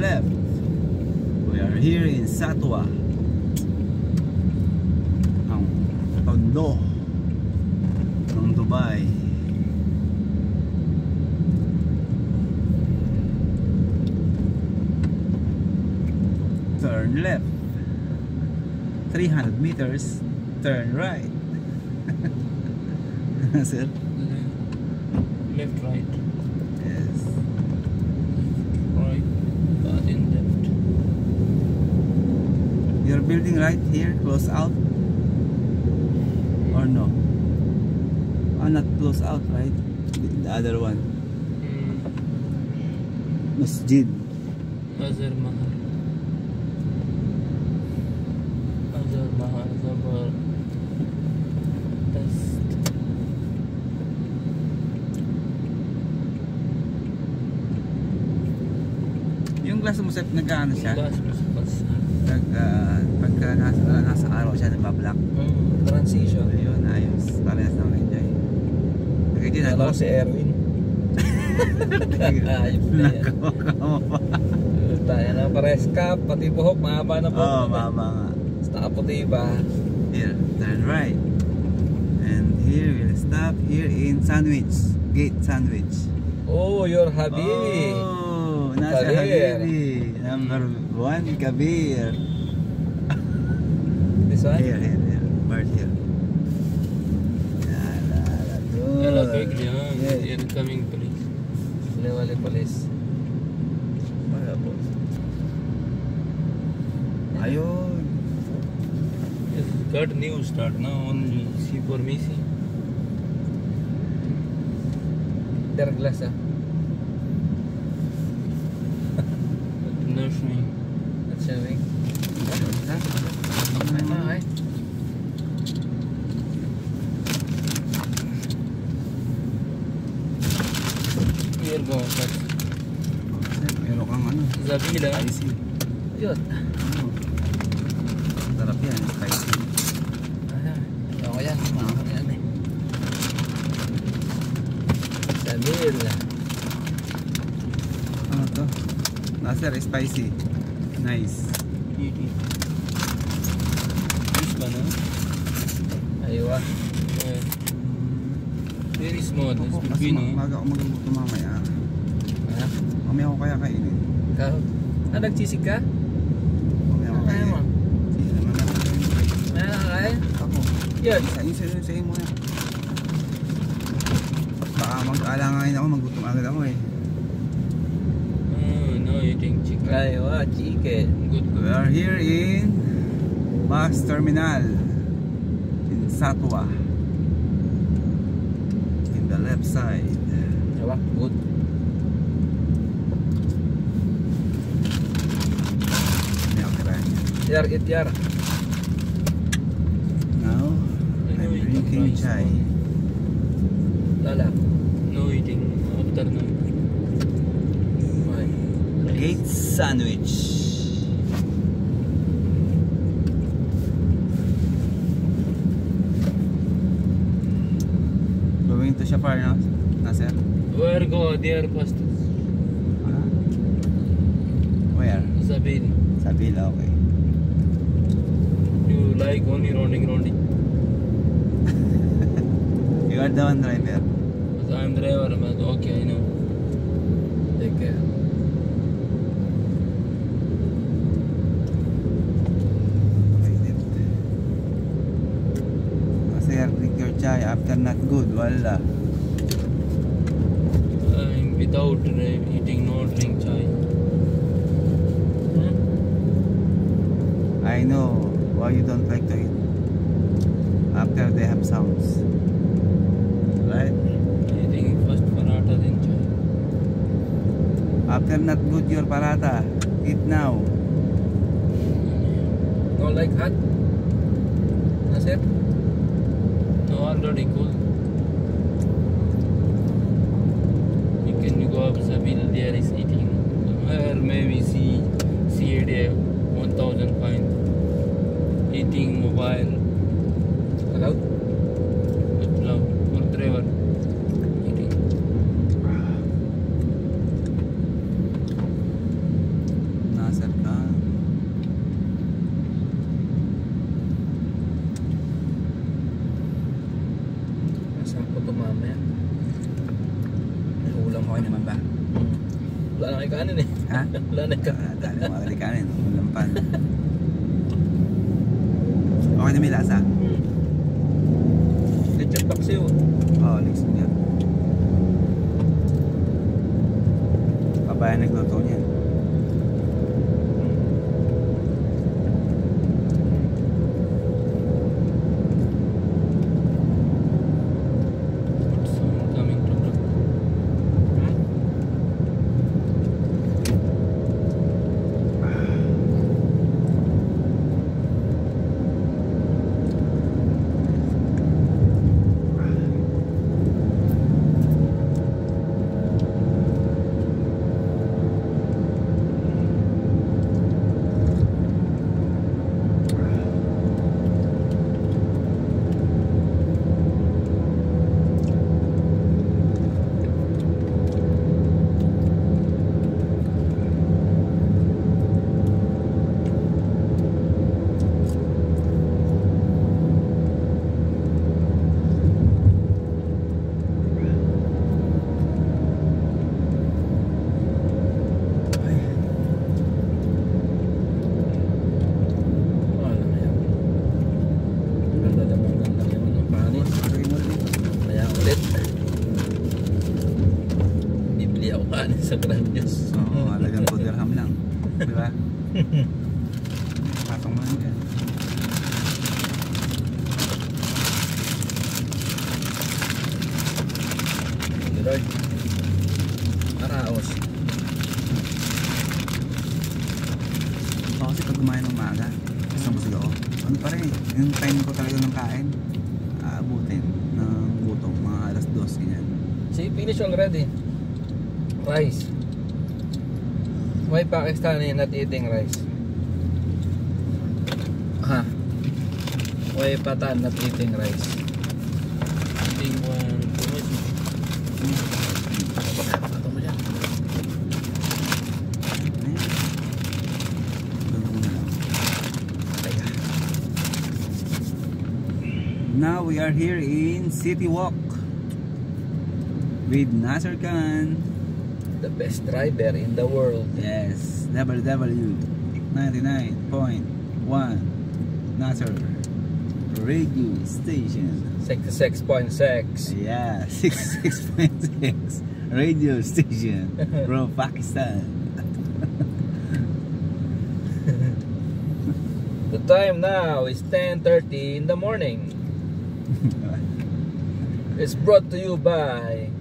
left. We are here in Satwa, ang tondo ng Dubai. Turn left, 300 meters, turn right. Sir? Left, right. Yes. Right, but in left. You're building right here, close out? Or no? Oh, not close out, right? The other one. Masjid. Azhar Mahal. Azhar Mahal, Zabardast. Yung glass mo set, nag-ano siya? Glass mo sa bansa. Pagka nasa araw siya, nagbablock. Transition. Ayun, ayos. Parehas na enjoy. Nagkagin ako. Si Erwin. Ayos na yan. Nakakama pa. Tayo na pares cap, pati buhok, mahaba na po. Oo, mahaba nga. Basta kaputi ba? Here, turn right. And here we'll stop here in Sandwich. Gate Sandwich. Oh, your Habibi. Oh, nasa Kabir. Habibi. Number 1, Kabir. This one? Here. Bird here. Hello, quickly, huh? Yeah. Incoming police. Lewali police. Wala po. Ayun. It's got new start now on C4 Misi. Their glass, ah. No showing. Not showing. Okay. Here go, but Meron kang ano? Zabila. Spicy. Yun. Sarap yan, spicy. Ako yan. Ako yan eh. Zabila. Ano to? Nasir, spicy. Nice. This one, huh? Aywa. Very small. It's Kasi between, maga ako magluto mamaya. Ha? Mamaya ako kaya kainin. Ikaw? Nagsisig ka? Mamaya ako Kaya mo? kainin. Sige naman natin. Kaya nakakain? Ako. Yun. Isa-isa mo yan. Baka mag-alangain ako, magutom agad ako eh. No eating chicken. Aywa, chicken. Good. We are here in bus terminal in Satwa. In the left side. Aywa, good. May akirahan yan. Yar, eat yar. Now, I'm drinking chai. Lala. No eating afternoon. Why? Gate sandwich. Going to Shafar now, Nasir? Where go there first? Where? Sabil. Sabila, okay. You like only rounding? You are the one driver. Because I'm driver, but okay, I know. Take care. Nasir, drink your chai after not good, wala. I'm without eating, no drink chai. I know why you don't like to eat after they have sounds, right? Eating first paratha then chai. After not good your paratha, eat now. No like hot? That's it? No, already cool. You can go up Sabil, there is eating. Or maybe see a day 1,000 fine. Eating mobile. Allowed? Not allowed. For driver. Eating. pa mamaya. May ulam. Okay naman ba? Wala na kayo kanin eh. Ha? Wala na kayo. Dali mga kalikanin. Ulampan. Okay na may lasa? Lechon paksiw. Oo, next niya. Pabayan nagluto niyan. Sa Grandios. Oo, halagang 2 dirham lang. Diba? Patong mo yan. Lord. Araos. Oo, kasi pag kumain ng umaga, isang busog ako. Ano pa rin, yung time ko talaga ng kain, aabutin ng gutom, mga alas 2, ganyan. See, finish already. Rice. Why Pakistani not eating rice? Ha? Why Patan not eating rice? Eating one too much. Pato mo dyan. Now we are here in City Walk with Nasser Khan. The best driver in the world. Yes, WW 99.1 Nasser Radio Station. 66.6. Yeah, 66.6 Radio Station from Pakistan. The time now is 10:30 in the morning. It's brought to you by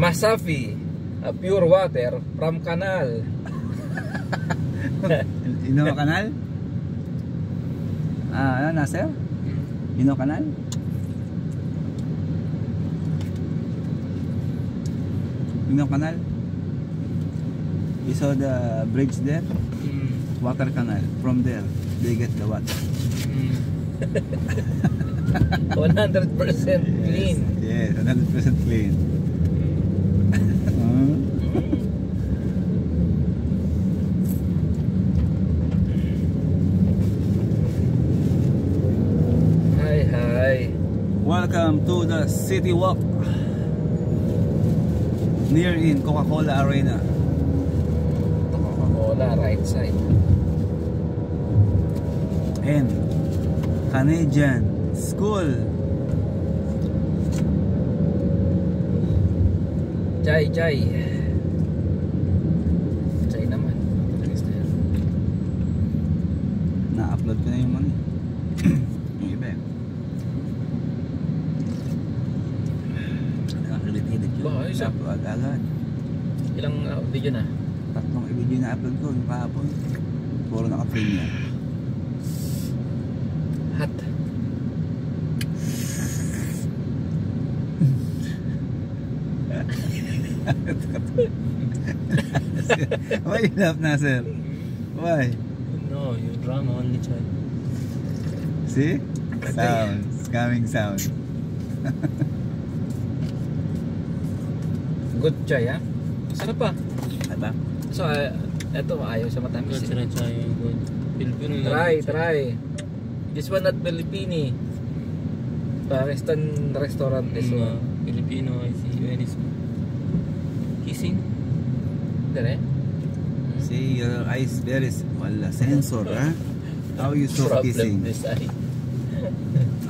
Masafi, a pure water from Canal. Ino Canal? Ano, Nasser? Ino Canal? Ino Canal? You saw the bridge there? Water canal. From there, they get the water. 100% clean. Yes, 100% clean. Hi. Welcome to the City Walk near in Coca-Cola Arena. Coca-Cola, right side. And Canadian School. Chai naman. Na-upload ko na yung money. Yung iba yun. Nakakalitit yun. Ba, isa. Upload agad. Ilang video na? 3 video na upload ko yung kahapon. Puro naka-premiere. Hot. Why you laugh, Nasser? Why? No, you drama only child. See? Sounds. Coming sound. Good chai, ha? Sarap pa. Diba? So, eto, ayaw sa matamis. Good chai, good. Filipino lang. Try. This one not Filipini. Pakistan restaurant is Mga Filipino, I see very small. Kissing? Dire? See, your eyes very wala sensor, huh? How you so Problem kissing? this eye.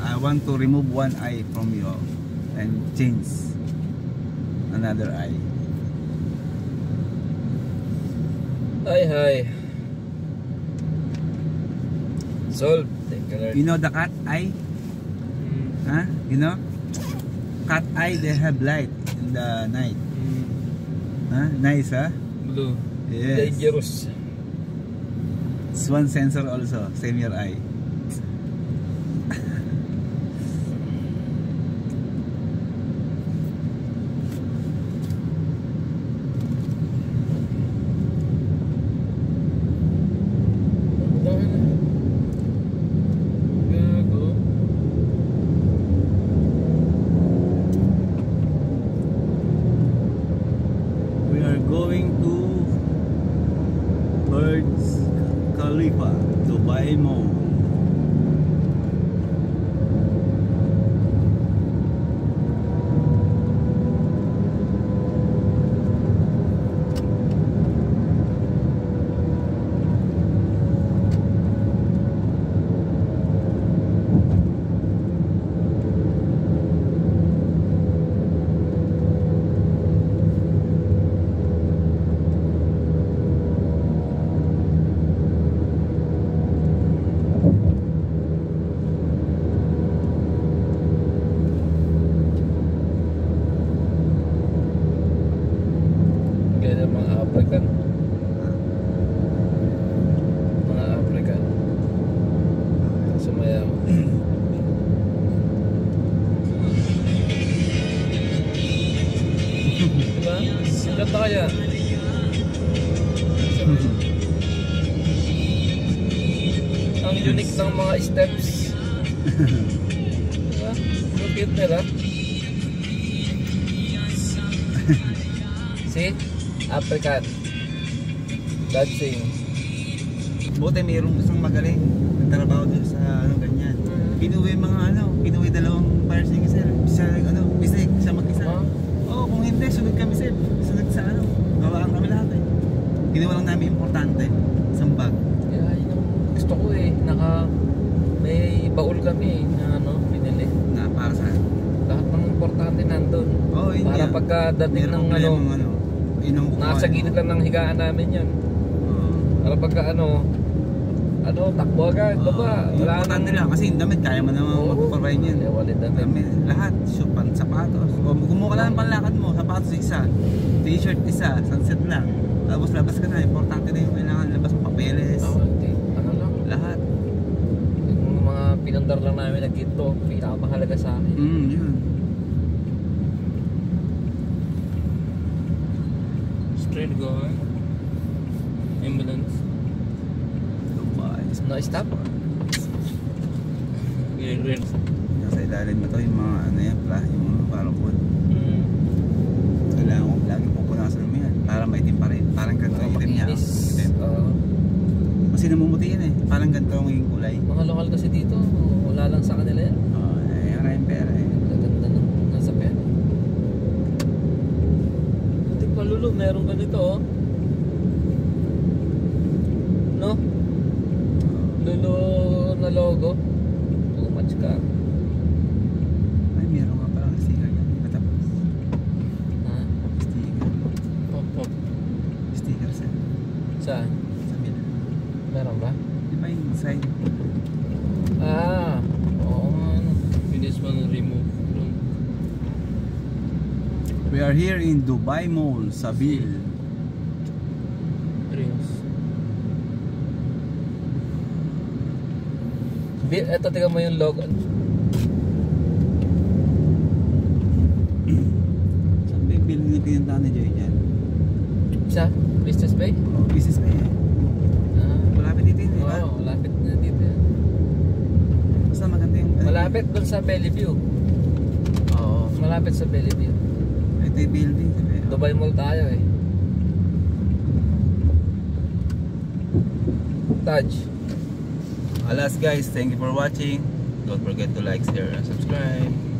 I want to remove one eye from you and change another eye. Hi. Solve. Thank you, Lord. You know the cat eye? Huh? You know? Cat eye, they have light in the night. Huh? Nice, huh? Blue. Yes. Dangerous. It's one sensor also, same your eye. We are going to Burj Khalifa, Dubai Mall. Kaya mga African. Mga African. Sumayaw. Diba? Sikat na kaya? Ang unique ng mga steps. Diba? Ang cute nila. See? African dancing. Buti mayroong isang magaling nagtrabaho dun sa ano ganyan. Pinuwi pinuwi dalawang parsing sir. Siya bisig, siya mag-isa. Oo, kung hindi, sunod kami sir. Sunod sa gawaan kami lahat eh. Ginawa lang namin importante, isang bag. Yeah, yun ang gusto ko eh. May baul kami na binili. Na para sa Lahat ng importante nandun. Oo, yun Para yan. pagkadating ng yun ang kukuha nasa mo. gilid lang ng higaan namin yun. Oo. Para pagka takbo agad, baba. Yung importante lang kasi yung damit kaya mo naman mag-provide yan. Walid damit. Damit, lahat, shoe, sapatos. O kumuha ka lang ng panlakad mo, sapatos isa, t-shirt isa, sunset lang. Tapos labas ka na, importante na yung kailangan labas mo, papeles, Lang. lahat. Yung mga pinandar lang namin na ginto, pinakamahalaga sa akin. Yun. Straight go, ambulance. Dubai. No stop? Red. Yung sa ilalim mo to, yung mga yung mga parapod. Kailangan ko lagi pupunasan mo yan para maitim pa rin. Parang ganito yung itim niya. Itim. Kasi namumuti yan eh. Parang ganito ang yung kulay. Mga lokal kasi dito, wala lang sa kanila yan. Maraming pera eh. Gaganda ng nasa pera. Hindi pa Lulu, meron ganito no? Lulu na logo. Too much ka. Ay, meron nga parang sticker yan. Patapos. Ha? Sticker. Pop. Sticker sa Saan? bila. Meron ba? Di ba yung side? Oo nga. This one remove. We are here in Dubai Mall, Sabil. Rings. Ito, tingnan mo yung logo. Saan ba yung building na pinuntahan ni Joy dyan? Sa Business Bay? Business ba yan? Malapit dito yun, di ba? Oo, malapit na dito yan. Basta maganda yung... Malapit doon sa Bellevue. Oo, malapit sa Bellevue. Ito yung building. Sabi. Dubai Mall tayo eh. Taj. Alas guys, thank you for watching. Don't forget to like, share, and subscribe.